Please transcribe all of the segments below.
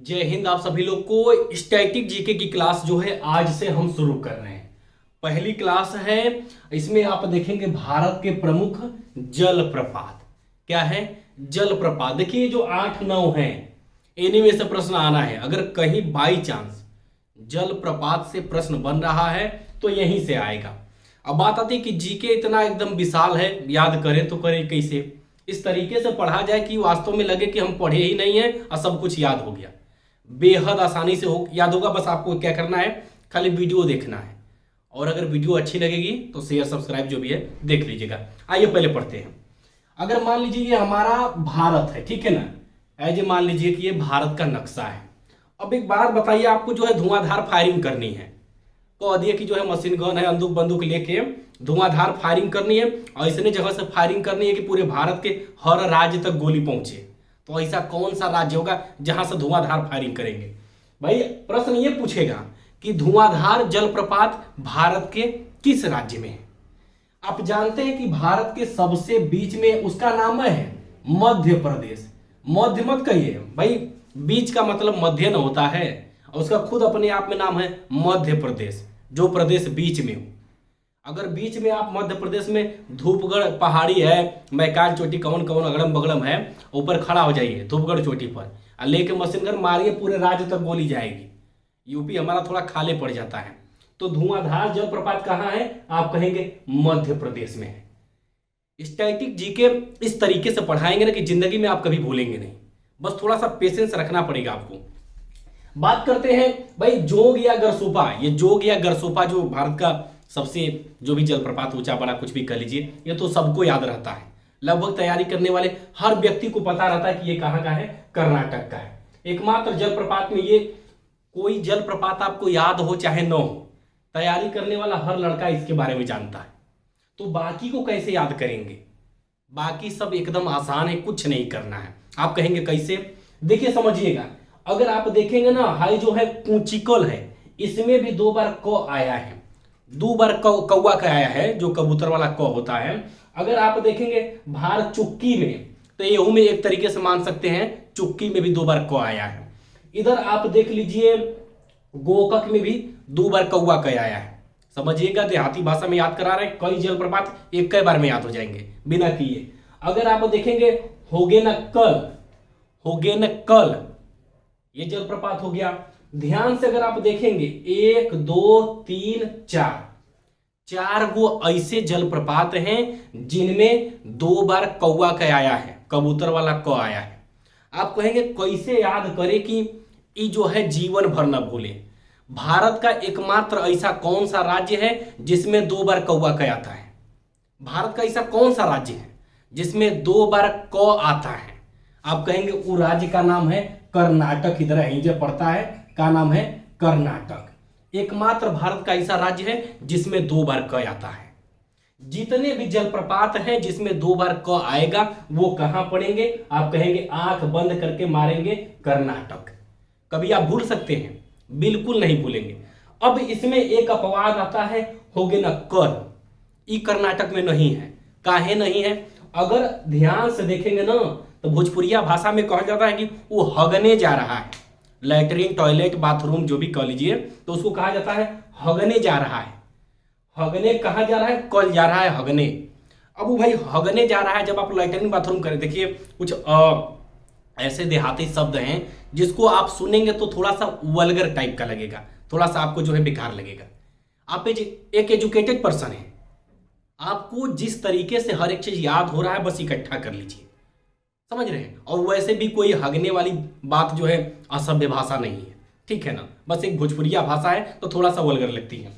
जय हिंद। आप सभी लोग को स्टैटिक जीके की क्लास जो है आज से हम शुरू कर रहे हैं। पहली क्लास है, इसमें आप देखेंगे भारत के प्रमुख जल प्रपात। क्या है? जल प्रपात। देखिए जो 8-9 हैं इन्हीं में से प्रश्न आना है। अगर कहीं बाई चांस जल प्रपात से प्रश्न बन रहा है तो यहीं से आएगा। अब बात आती है कि जीके इतना एकदम विशाल है, याद करें तो करें कैसे? इस तरीके से पढ़ा जाए कि वास्तव में लगे कि हम पढ़े ही नहीं है और सब कुछ याद हो गया। बेहद आसानी से हो याद होगा। बस आपको क्या करना है, खाली वीडियो देखना है। और अगर वीडियो अच्छी लगेगी तो शेयर सब्सक्राइब जो भी है देख लीजिएगा। आइए पहले पढ़ते हैं। अगर मान लीजिए ये हमारा भारत है, ठीक है ना, एज मान लीजिए कि ये भारत का नक्शा है। अब एक बात बताइए, आपको जो है धुआंधार फायरिंग करनी है। कह दिए कि जो है मशीन गन है, बंदूक बंदूक लेके धुआंधार फायरिंग करनी है और ऐसने जगह से फायरिंग करनी है कि पूरे भारत के हर राज्य तक गोली पहुंचे। तो ऐसा कौन सा राज्य होगा जहां से धुआंधार फायरिंग करेंगे? भाई प्रश्न ये पूछेगा कि धुआंधार जलप्रपात भारत के किस राज्य में है। आप जानते हैं कि भारत के सबसे बीच में उसका नाम है मध्य प्रदेश। मध्य मत कहिए भाई, बीच का मतलब मध्य न होता है, और उसका खुद अपने आप में नाम है मध्य प्रदेश। जो प्रदेश बीच में हो, अगर बीच में आप मध्य प्रदेश में धूपगढ़ पहाड़ी है, मैकान चोटी कौन कौन अगड़म बगड़म है, ऊपर खड़ा हो जाइए धूपगढ़ चोटी पर और लेके मशीन गन मारिए, पूरे राज्य तक गोली जाएगी। यूपी हमारा थोड़ा खाले पड़ जाता है। तो धुआंधार जलप्रपात कहाँ है? आप कहेंगे मध्य प्रदेश में है। स्टैटिक जीके इस तरीके से पढ़ाएंगे ना कि जिंदगी में आप कभी भूलेंगे नहीं। बस थोड़ा सा पेशेंस रखना पड़ेगा आपको। बात करते हैं भाई जोग या गरसोपा। ये जोग या गरसोपा जो भारत का सबसे जो भी जलप्रपात ऊंचा बड़ा कुछ भी कह लीजिए, ये तो सबको याद रहता है। लगभग तैयारी करने वाले हर व्यक्ति को पता रहता है कि ये कहाँ का है, कर्नाटक का है। एकमात्र जलप्रपात में ये कोई जलप्रपात आपको याद हो चाहे न हो, तैयारी करने वाला हर लड़का इसके बारे में जानता है। तो बाकी को कैसे याद करेंगे? बाकी सब एकदम आसान है, कुछ नहीं करना है। आप कहेंगे कैसे? देखिए समझिएगा। अगर आप देखेंगे ना, हाई जो है पूंचिकल है, इसमें भी 2 बार क आया है, 2 बार कौवा का आया है, जो कबूतर वाला क होता है। अगर आप देखेंगे भार चुक्की में, तो यहू में एक तरीके से मान सकते हैं चुक्की में भी 2 बार क आया है। इधर आप देख लीजिए गोकक में भी 2 बार कौवा का आया है। समझिएगा, देहाती भाषा में याद करा रहे हैं। कई जलप्रपात एक कई बार में याद हो जाएंगे बिना किए। अगर आप देखेंगे होगेनक्कल, होगेनक्कल ये जलप्रपात हो गया। ध्यान से अगर आप देखेंगे 1 2 3 4 वो ऐसे जलप्रपात हैं जिनमें 2 बार कौवा का आया है, कबूतर वाला क आया है। आप कहेंगे कैसे याद करें कि ये जो है जीवन भर न भूले। भारत का एकमात्र ऐसा कौन सा राज्य है जिसमें 2 बार कौवा का आता है? भारत का ऐसा कौन सा राज्य है जिसमें 2 बार क आता है? आप कहेंगे वो राज्य का नाम है कर्नाटक। इधर हिंजे पड़ता है, का नाम है कर्नाटक। एकमात्र भारत का ऐसा राज्य है जिसमें 2 बार क आता है। जितने भी जलप्रपात हैं जिसमें 2 बार क आएगा वो कहां पड़ेंगे? आप कहेंगे आंख बंद करके मारेंगे कर्नाटक। कभी आप भूल सकते हैं? बिल्कुल नहीं भूलेंगे। अब इसमें एक अपवाद आता है होगेनक्कल, ये कर्नाटक में नहीं है। काहे नहीं है? अगर ध्यान से देखेंगे ना तो भोजपुरिया भाषा में कहा जाता है कि वो हगने जा रहा है। लैट्रिन टॉयलेट बाथरूम जो भी कह लीजिए, तो उसको कहा जाता है हगने जा रहा है। हगने कहाँ जा रहा है? कल जा रहा है हगने। अब वो भाई हगने जा रहा है, जब आप लैट्रिन बाथरूम करें, देखिए कुछ ऐसे देहाती शब्द हैं जिसको आप सुनेंगे तो थोड़ा सा वल्गर टाइप का लगेगा, थोड़ा सा आपको जो है बेकार लगेगा। आप एक एजुकेटेड पर्सन है, आपको जिस तरीके से हर एक चीज याद हो रहा है बस इकट्ठा कर लीजिए। समझ रहे हैं? और वैसे भी कोई हगने वाली बात जो है असभ्य भाषा नहीं है, ठीक है ना। बस एक भोजपुरिया भाषा है तो थोड़ा सा वल्गर लगती है।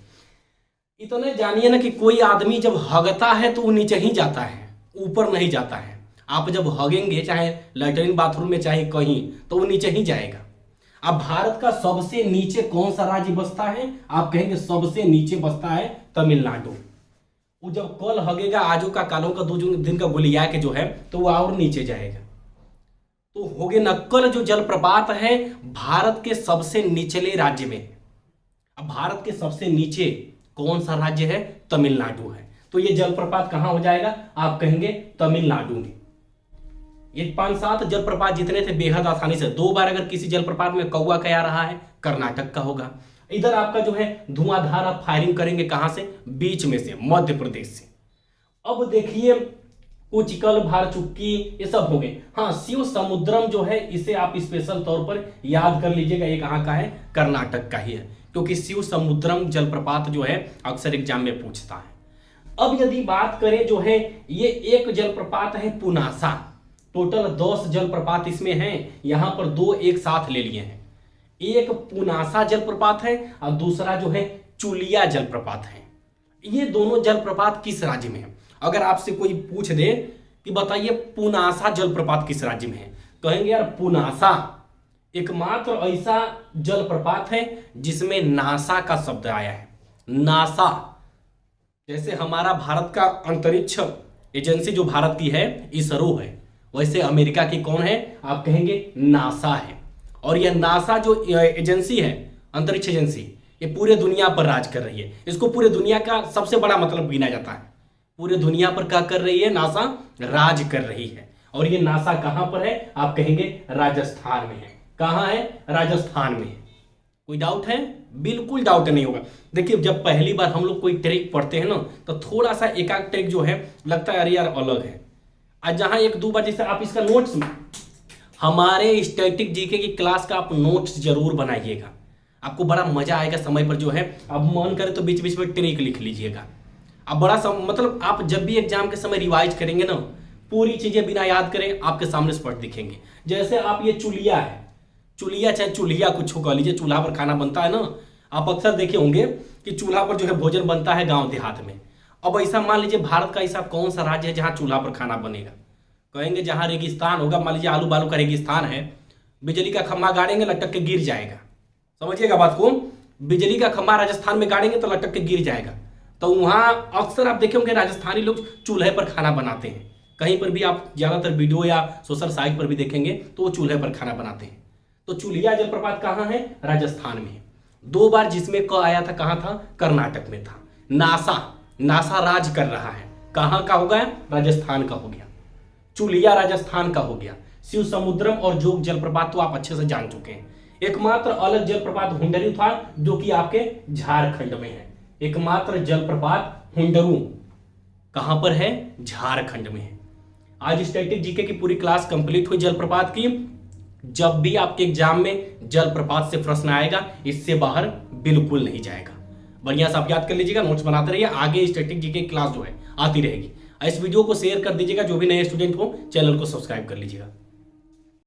इतने जानिए ना कि कोई आदमी जब हगता है तो वो नीचे ही जाता है, ऊपर नहीं जाता है। आप जब हगेंगे चाहे लैट्रिन बाथरूम में चाहे कहीं, तो वो नीचे ही जाएगा। अब भारत का सबसे नीचे कौन सा राज्य बसता है? आप कहेंगे सबसे नीचे बसता है तमिलनाडु। वो जब कल हगेगा, आजू का कालों का 2 दिन का गोलिया के जो है, तो वो और नीचे जाएगा। तो होगेनक्कल जो जलप्रपात है भारत के सबसे निचले राज्य में। अब भारत के सबसे नीचे कौन सा राज्य है? तमिलनाडु है। तो ये जलप्रपात कहां हो जाएगा? आप कहेंगे तमिलनाडु में। ये 5-7 जलप्रपात जितने थे बेहद आसानी से, 2 बार अगर किसी जलप्रपात में कौवा कया रहा है, कर्नाटक का होगा। इधर आपका जो है धुआंधार आप फायरिंग करेंगे कहां से, बीच में से, मध्य प्रदेश से। अब देखिए कुचिकल, भारचुक्की, ये सब हो गए। हाँ, शिव समुद्रम जो है इसे आप स्पेशल तौर पर याद कर लीजिएगा, ये कहाँ का है, कर्नाटक का ही है, क्योंकि शिव समुद्रम जलप्रपात जो है अक्सर एग्जाम में पूछता है। अब यदि बात करें जो है, ये एक जलप्रपात है पुनासा, टोटल 10 जलप्रपात इसमें हैं, यहां पर 2 एक साथ ले लिए हैं। एक पुनासा जलप्रपात है और दूसरा जो है चुलिया जलप्रपात है। ये दोनों जलप्रपात किस राज्य में है? अगर आपसे कोई पूछ दे कि बताइए पुनासा जलप्रपात किस राज्य में है, कहेंगे यार पुनासा एकमात्र ऐसा जलप्रपात है जिसमें नासा का शब्द आया है। नासा, जैसे हमारा भारत का अंतरिक्ष एजेंसी जो भारत की है इसरो है, वैसे अमेरिका की कौन है, आप कहेंगे नासा है। और यह नासा जो एजेंसी है, अंतरिक्ष एजेंसी, ये पूरे दुनिया पर राज कर रही है। इसको पूरे दुनिया का सबसे बड़ा मतलब गिना जाता है। पूरे दुनिया पर क्या कर रही है, नासा राज कर रही है। और ये नासा कहां पर है, आप कहेंगे राजस्थान में है। कहां है, राजस्थान में है। कोई डाउट है? बिल्कुल डाउट नहीं होगा। देखिए जब पहली बार हम लोग कोई ट्रिक पढ़ते हैं ना, तो थोड़ा सा एक आध ट्रिक जो है लगता है अरे यार अलग है। आज जहां 1-2 बार जैसे आप इसका नोट्स, हमारे स्टैटिक जीके की क्लास का आप नोट्स जरूर बनाइएगा, आपको बड़ा मजा आएगा। समय पर जो है अब मन करे तो बीच बीच में ट्रिक लिख लीजिएगा। अब बड़ा मतलब आप जब भी एग्जाम के समय रिवाइज करेंगे ना, पूरी चीजें बिना याद करें आपके सामने स्पष्ट दिखेंगे। जैसे आप ये चुलिया है, चुलिया चाहे चूल्हिया कुछ कह लीजिए, चूल्हा पर खाना बनता है ना, आप अक्सर देखे होंगे कि चूल्हा पर जो है भोजन बनता है गांव देहात में। अब ऐसा मान लीजिए भारत का ऐसा कौन सा राज्य है जहां चूल्हा पर खाना बनेगा, कहेंगे जहां रेगिस्तान होगा, मान लीजिए आलू बालू का रेगिस्तान है, बिजली का खंभा गाड़ेंगे लटक के गिर जाएगा। समझिएगा बात को, बिजली का खंभा राजस्थान में गाड़ेंगे तो लटक के गिर जाएगा। तो वहां अक्सर आप देखे होंगे राजस्थानी लोग चूल्हे पर खाना बनाते हैं। कहीं पर भी आप ज्यादातर वीडियो या सोशल साइट पर भी देखेंगे तो वो चूल्हे पर खाना बनाते हैं। तो चुलिया जलप्रपात कहाँ है, राजस्थान में है। 2 बार जिसमें क आया था, कहाँ था, कर्नाटक में था। नासा राज कर रहा है, कहाँ का हो गया, राजस्थान का हो गया। चुलिया राजस्थान का हो गया। शिव समुद्रम और जोग जलप्रपात तो आप अच्छे से जान चुके हैं। एकमात्र अलग जलप्रपात हुंडरू था जो कि आपके झारखंड में है। एकमात्र जलप्रपात हुंडरू कहां पर है, झारखंड में है। आज स्टैटिक जीके की पूरी क्लास कंप्लीट हुई जलप्रपात की। जब भी आपके एग्जाम में जलप्रपात से प्रश्न आएगा, इससे बाहर बिल्कुल नहीं जाएगा। बढ़िया से आप याद कर लीजिएगा, नोट्स बनाते रहिए, आगे स्टैटिक जीके क्लास जो है आती रहेगी। इस वीडियो को शेयर कर दीजिएगा, जो भी नए स्टूडेंट हो चैनल को सब्सक्राइब कर लीजिएगा।